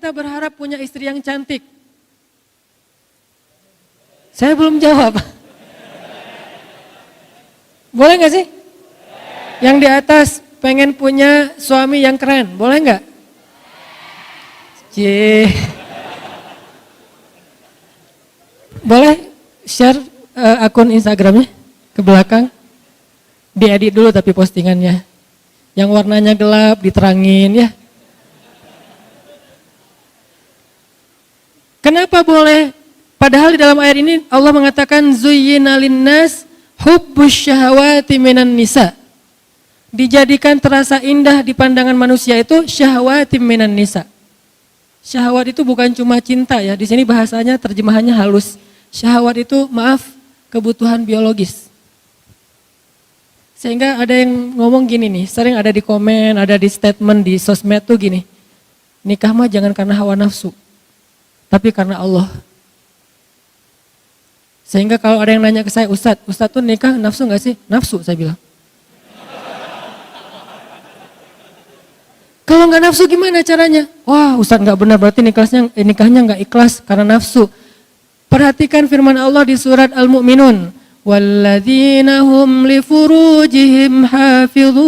kita berharap punya istri yang cantik? Saya belum jawab. Boleh gak sih? Yang di atas pengen punya suami yang keren, boleh gak? Boleh share akun Instagramnya ke belakang? Diedit dulu tapi postingannya. Yang warnanya gelap diterangin ya. Kenapa boleh? Padahal di dalam ayat ini Allah mengatakan zuyyina linnas hubbus syahawati minan nisa. Dijadikan terasa indah di pandangan manusia itu syahawati minan nisa. Syahwat itu bukan cuma cinta ya. Di sini bahasanya terjemahannya halus. Syahwat itu kebutuhan biologis. Sehingga ada yang ngomong gini nih, sering ada di komen, ada di statement di sosmed tuh gini. Nikah mah jangan karena hawa nafsu, tapi karena Allah. Sehingga kalau ada yang nanya ke saya, Ustadz tuh nikah nafsu gak sih? Nafsu saya bilang. Kalau gak nafsu gimana caranya? Wah Ustadz gak benar, berarti nikahnya gak ikhlas karena nafsu. Perhatikan firman Allah di surat Al-Mu'minun. Walladzina hum li furujihim hafidhun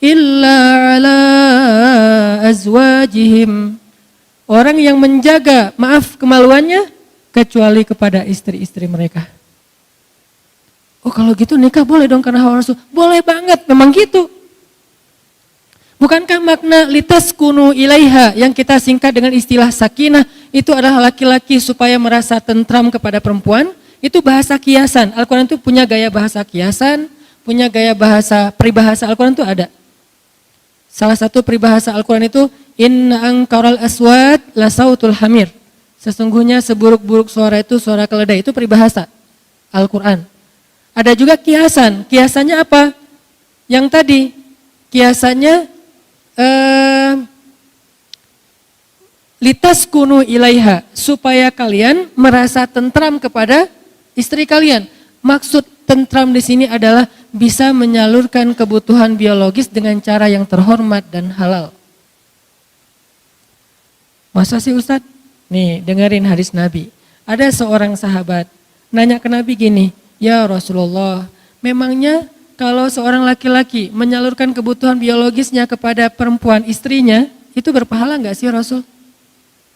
illa ala azwajihim. Orang yang menjaga, kemaluannya kecuali kepada istri-istri mereka. Oh kalau gitu nikah boleh dong karena hawa nafsu? Boleh banget, memang gitu. Bukankah makna litaskunu ilaiha yang kita singkat dengan istilah sakinah itu adalah laki-laki supaya merasa tentram kepada perempuan? Itu bahasa kiasan. Al-Quran itu punya gaya bahasa kiasan, punya gaya bahasa peribahasa Al-Quran itu ada. Salah satu peribahasa Al-Quran itu inna angkaral aswat la sautul hamir. Sesungguhnya seburuk-buruk suara itu suara keledai. Itu peribahasa Al-Quran. Ada juga kiasan. Kiasannya apa? Yang tadi kiasannya litaskunu ilaiha supaya kalian merasa tentram kepada istri kalian. Maksud tentram di sini adalah bisa menyalurkan kebutuhan biologis dengan cara yang terhormat dan halal. Masa sih Ustadz? Nih dengerin hadis Nabi. Ada seorang sahabat nanya ke Nabi gini, ya Rasulullah, memangnya kalau seorang laki-laki menyalurkan kebutuhan biologisnya kepada perempuan istrinya, itu berpahala gak sih Rasul?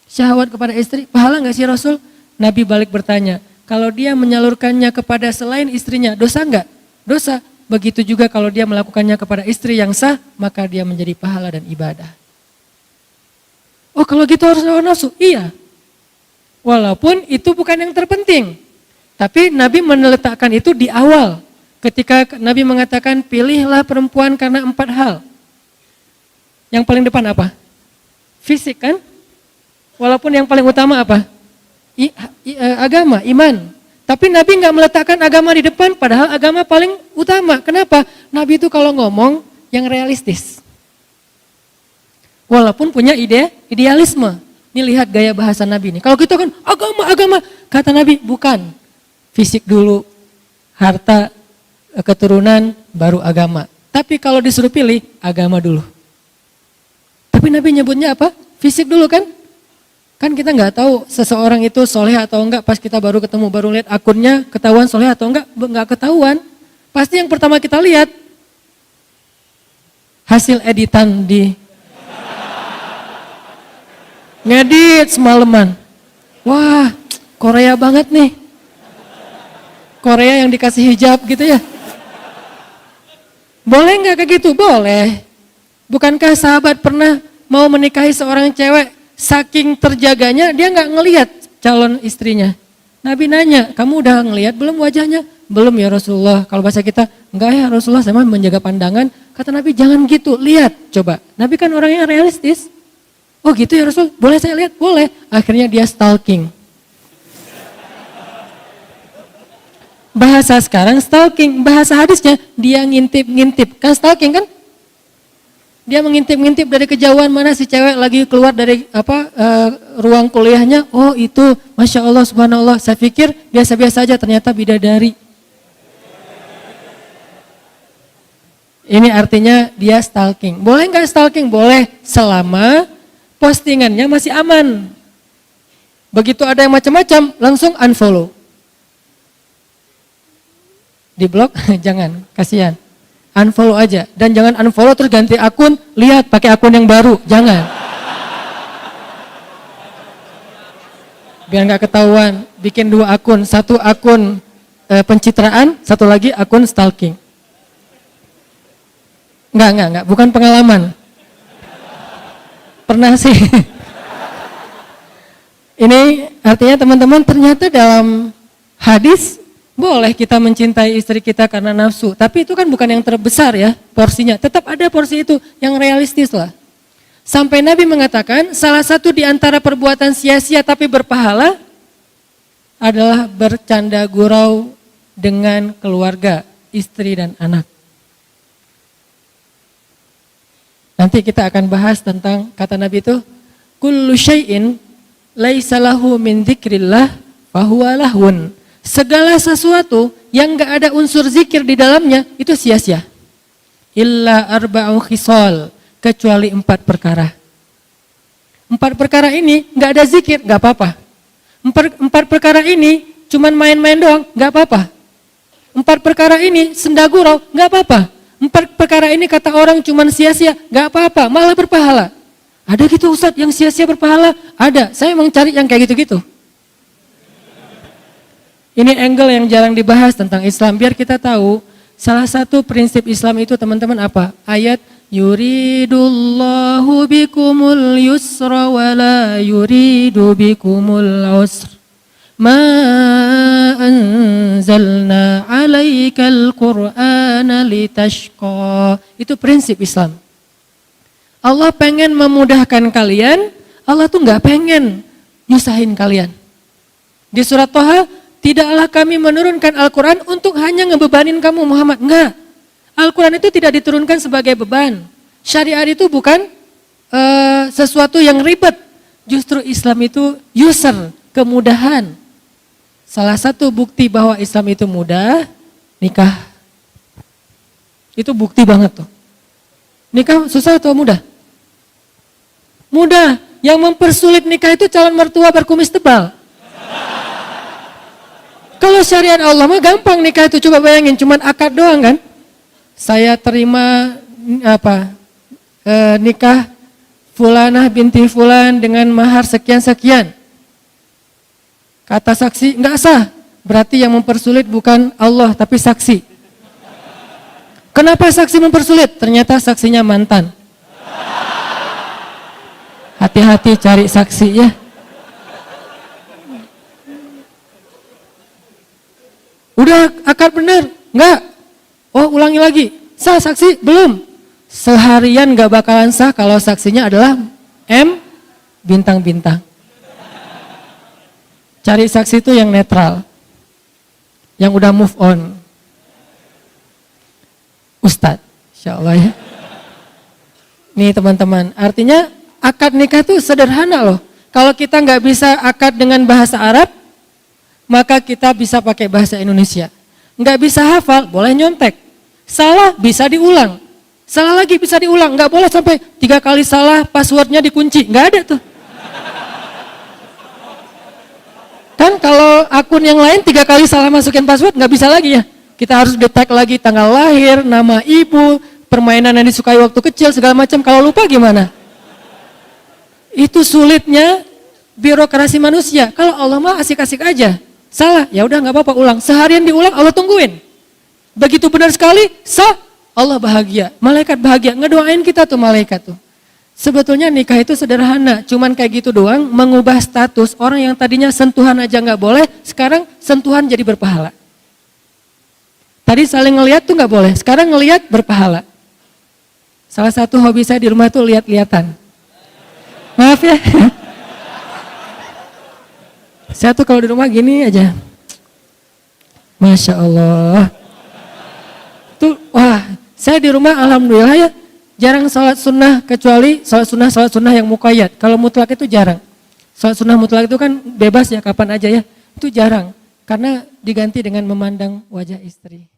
Syahwat kepada istri, pahala gak sih Rasul? Nabi balik bertanya, kalau dia menyalurkannya kepada selain istrinya, dosa gak? Dosa. Begitu juga kalau dia melakukannya kepada istri yang sah, maka dia menjadi pahala dan ibadah. Oh kalau gitu harus hawa nafsu? Iya. Walaupun itu bukan yang terpenting. Tapi Nabi meletakkan itu di awal. Ketika Nabi mengatakan pilihlah perempuan karena 4 hal. Yang paling depan apa? Fisik kan? Walaupun yang paling utama apa? Agama, iman. Tapi Nabi nggak meletakkan agama di depan, padahal agama paling utama. Kenapa? Nabi itu kalau ngomong yang realistis. Walaupun punya idealisme. Ini lihat gaya bahasa Nabi ini. Kalau kita kan agama. Kata Nabi bukan. Fisik dulu, harta, keturunan, baru agama. Tapi kalau disuruh pilih, agama dulu. Tapi Nabi nyebutnya apa? Fisik dulu kan? Kan kita nggak tahu seseorang itu soleh atau enggak pas kita baru ketemu, baru lihat akunnya ketahuan soleh atau enggak ketahuan. Pasti yang pertama kita lihat hasil editan di ngedit semalaman. Wah, Korea banget nih. Korea yang dikasih hijab gitu ya. Boleh nggak kayak gitu? Boleh. Bukankah sahabat pernah mau menikahi seorang cewek? Saking terjaganya dia nggak ngelihat calon istrinya. Nabi nanya, kamu udah ngelihat belum wajahnya? Belum ya Rasulullah. Kalau bahasa kita, enggak ya Rasulullah, saya mah menjaga pandangan. Kata Nabi, jangan gitu, lihat coba. Nabi kan orangnya realistis. Oh gitu ya Rasul, boleh saya lihat? Boleh. Akhirnya dia stalking. Bahasa sekarang stalking, bahasa hadisnya dia ngintip-ngintip. Kan stalking kan? Dia mengintip-ngintip dari kejauhan mana si cewek lagi keluar dari ruang kuliahnya. Oh itu, Masya Allah, Subhanallah. Saya pikir biasa-biasa aja, ternyata bidadari. Ini artinya dia stalking. Boleh nggak stalking? Boleh, selama postingannya masih aman. Begitu ada yang macam-macam, langsung unfollow. Di blok jangan, kasihan. Unfollow aja, dan jangan unfollow terus ganti akun, lihat pakai akun yang baru, jangan. Biar nggak ketahuan, bikin 2 akun, 1 akun pencitraan, 1 lagi akun stalking. Enggak, bukan pengalaman. Pernah sih. Ini artinya teman-teman, ternyata dalam hadis boleh kita mencintai istri kita karena nafsu, tapi itu kan bukan yang terbesar ya porsinya. Tetap ada porsi itu yang realistis lah. Sampai Nabi mengatakan salah satu di antara perbuatan sia-sia tapi berpahala adalah bercanda gurau dengan keluarga, istri dan anak. Nanti kita akan bahas tentang kata Nabi itu, kullu syai'in laisa lahu min dzikrillah fahuwa lahun. Segala sesuatu yang enggak ada unsur zikir di dalamnya itu sia-sia. Illa arba'u khisal, kecuali 4 perkara. 4 perkara ini enggak ada zikir, enggak apa-apa. 4 perkara ini cuman main-main doang, enggak apa-apa. 4 perkara ini senda gurau, enggak apa-apa. 4 perkara ini kata orang cuman sia-sia, enggak apa-apa, malah berpahala. Ada gitu Ustadz yang sia-sia berpahala? Ada, saya emang cari yang kayak gitu-gitu. Ini angle yang jarang dibahas tentang Islam, biar kita tahu salah satu prinsip Islam itu teman-teman apa? Ayat yuridullahu bikumul yusra wa la yuridu bikumul usra. Ma anzalna alaikal qur'ana litashqa. Itu prinsip Islam. Allah pengen memudahkan kalian, Allah tuh gak pengen nyusahin kalian. Di surat Toha, tidaklah kami menurunkan Al-Quran untuk hanya ngebebanin kamu Muhammad. Enggak, Al-Quran itu tidak diturunkan sebagai beban. Syariat itu bukan sesuatu yang ribet. Justru Islam itu yusr, kemudahan. Salah satu bukti bahwa Islam itu mudah, nikah. Itu bukti banget tuh. Nikah susah atau mudah? Mudah. Yang mempersulit nikah itu calon mertua berkumis tebal. Kalau syariat Allah mah gampang nikah itu, coba bayangin, cuman akad doang kan. Saya terima nikah fulanah binti fulan dengan mahar sekian-sekian. Kata saksi enggak sah, berarti yang mempersulit bukan Allah tapi saksi. Kenapa saksi mempersulit? Ternyata saksinya mantan. Hati-hati cari saksi ya. Udah akad bener? Enggak. Oh ulangi lagi. Sah saksi? Belum. Seharian gak bakalan sah kalau saksinya adalah M bintang-bintang. Cari saksi itu yang netral. Yang udah move on. Ustadz, insya Allah ya. Nih teman-teman, artinya akad nikah itu sederhana loh. Kalau kita nggak bisa akad dengan bahasa Arab, maka kita bisa pakai bahasa Indonesia. Nggak bisa hafal, boleh nyontek. Salah bisa diulang. Salah lagi bisa diulang. Nggak boleh sampai 3 kali salah passwordnya dikunci. Nggak ada tuh. Kan kalau akun yang lain 3 kali salah masukin password nggak bisa lagi ya. Kita harus detect lagi tanggal lahir, nama ibu, permainan yang disukai waktu kecil, segala macam. Kalau lupa gimana? Itu sulitnya birokrasi manusia. Kalau Allah mah asik-asik aja. Salah, ya udah nggak apa-apa, ulang. Seharian diulang, Allah tungguin. Begitu benar sekali, sah, Allah bahagia. Malaikat bahagia, ngedoain kita tuh malaikat tuh. Sebetulnya nikah itu sederhana, cuman kayak gitu doang, mengubah status orang yang tadinya sentuhan aja nggak boleh, sekarang sentuhan jadi berpahala. Tadi saling ngelihat tuh nggak boleh, sekarang ngelihat berpahala. Salah satu hobi saya di rumah tuh lihat-lihatan. Maaf ya. Saya tuh kalau di rumah gini aja. Masya Allah. Tuh, wah, saya di rumah alhamdulillah ya. Jarang sholat sunnah kecuali sholat sunnah yang muqayyad. Kalau mutlak itu jarang. Sholat sunnah mutlak itu kan bebas ya kapan aja ya. Itu jarang. Karena diganti dengan memandang wajah istri.